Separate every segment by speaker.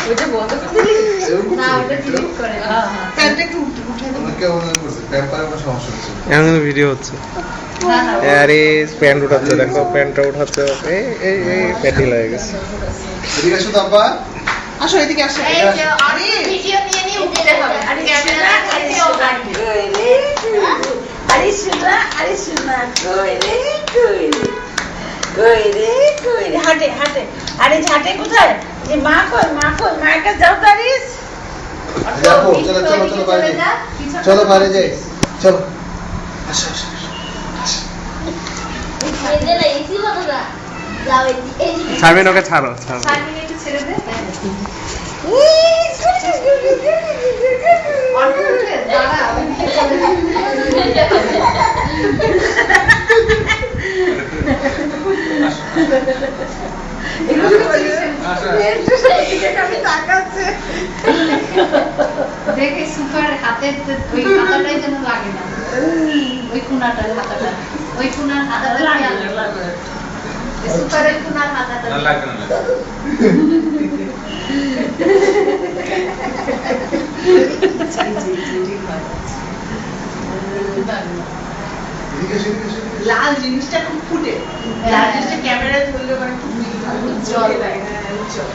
Speaker 1: ওইটা বন্ধ করে দিলি না ওটা ক্লিক করে প্যান্টটা একটু উঠে দাও
Speaker 2: কেমন করছে পেপারে কোনো সমস্যা হচ্ছে
Speaker 3: এখন ভিডিও হচ্ছে আরে প্যান্ট উঠাচ্ছে দেখো প্যান্টটা উঠাচ্ছে এই এই এই প্যাটি লাগে গেছে
Speaker 2: এদিকে আসো তো আব্বা
Speaker 1: আসো এদিকে আসো
Speaker 4: এই যে আরে ভিডিও নিয়ে নিয়ে উঠতে হবে আরে ক্যামেরা এসেও লাগবে
Speaker 1: আরে শোনা কই রে হাটে আরে হাটে কোথায় যে মা কই মায়ের কাছে যাও তো আরিস
Speaker 2: দেখো চলো বাইরে চলো বাইরে যাই চলো আসো
Speaker 4: এই যে না এসি মতো না যাও এই
Speaker 3: সামিন ওকে ছাড়ো ছাড়ো
Speaker 4: সামনে একটু ছেড়ে দে
Speaker 1: অল্প উঠে দাঁড়া
Speaker 4: দেখে সুপার হাতে ওই হাতাটাই যেন লাগে না ওই কোনাটা হাতাটা ওই কোনার হাতাটা লাগে সুপারের কোনার হাতাটা
Speaker 5: লাগে না
Speaker 1: লাল জিনিসটা খুব ফুটে লাল জিনিসটা ক্যামেরায় ধরলে মানে খুব উজ্জ্বল লাগে উজ্জ্বল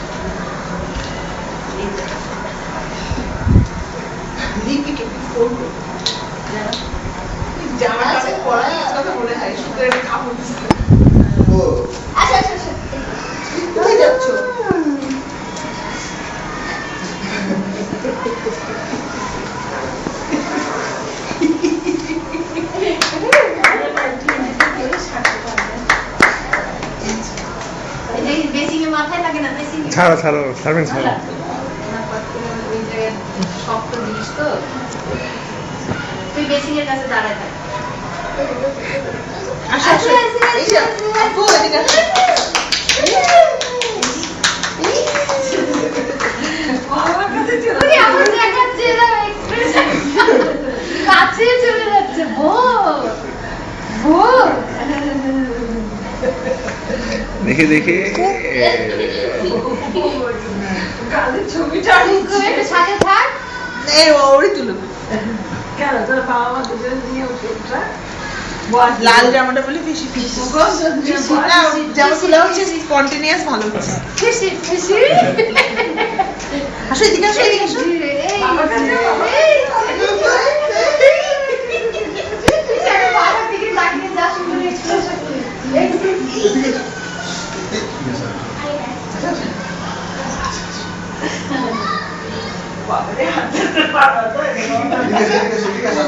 Speaker 1: দীপিকে করবো জামাটা পরা কথা মনে হয় শুধু একটা কাপড় দিচ্ছিল
Speaker 2: ও
Speaker 4: আচ্ছা
Speaker 1: কোথায় যাচ্ছ
Speaker 4: এই বেসিংয়ে মাথায় লাগে না বেসিং
Speaker 3: ছাড়ো সামিন ছাড়ো
Speaker 4: ওই জায়গায় শক্ত জিনিস তো তুই বেসিংয়ের কাছে দাঁড়ায় থাক
Speaker 1: আসো এই যে আপু এদিকে আসো আমার কাছে চলে
Speaker 4: ওরে আমার দেখাচ্ছে না এক্সপ্রেশন কাছে চলে যাচ্ছে
Speaker 3: দেখি
Speaker 1: কালের ছবিটা
Speaker 4: একটু সাথে থাক
Speaker 1: এই ওরই তুলো কেন তোর বাবা মা দুজন নিয়ে উঠে লাল জামাটা বলে বেশি জামা খুলে হচ্ছে স্পন্টেনিয়াস ভালো হচ্ছে
Speaker 4: খুশি
Speaker 1: আসো এদিকে আসো
Speaker 4: এই বাবার দিকে তাকিয়ে যা সুন্দর এক্সপ্রেশন
Speaker 1: বাবারে হাত ধরে পারবা তো
Speaker 2: এদিকে আসো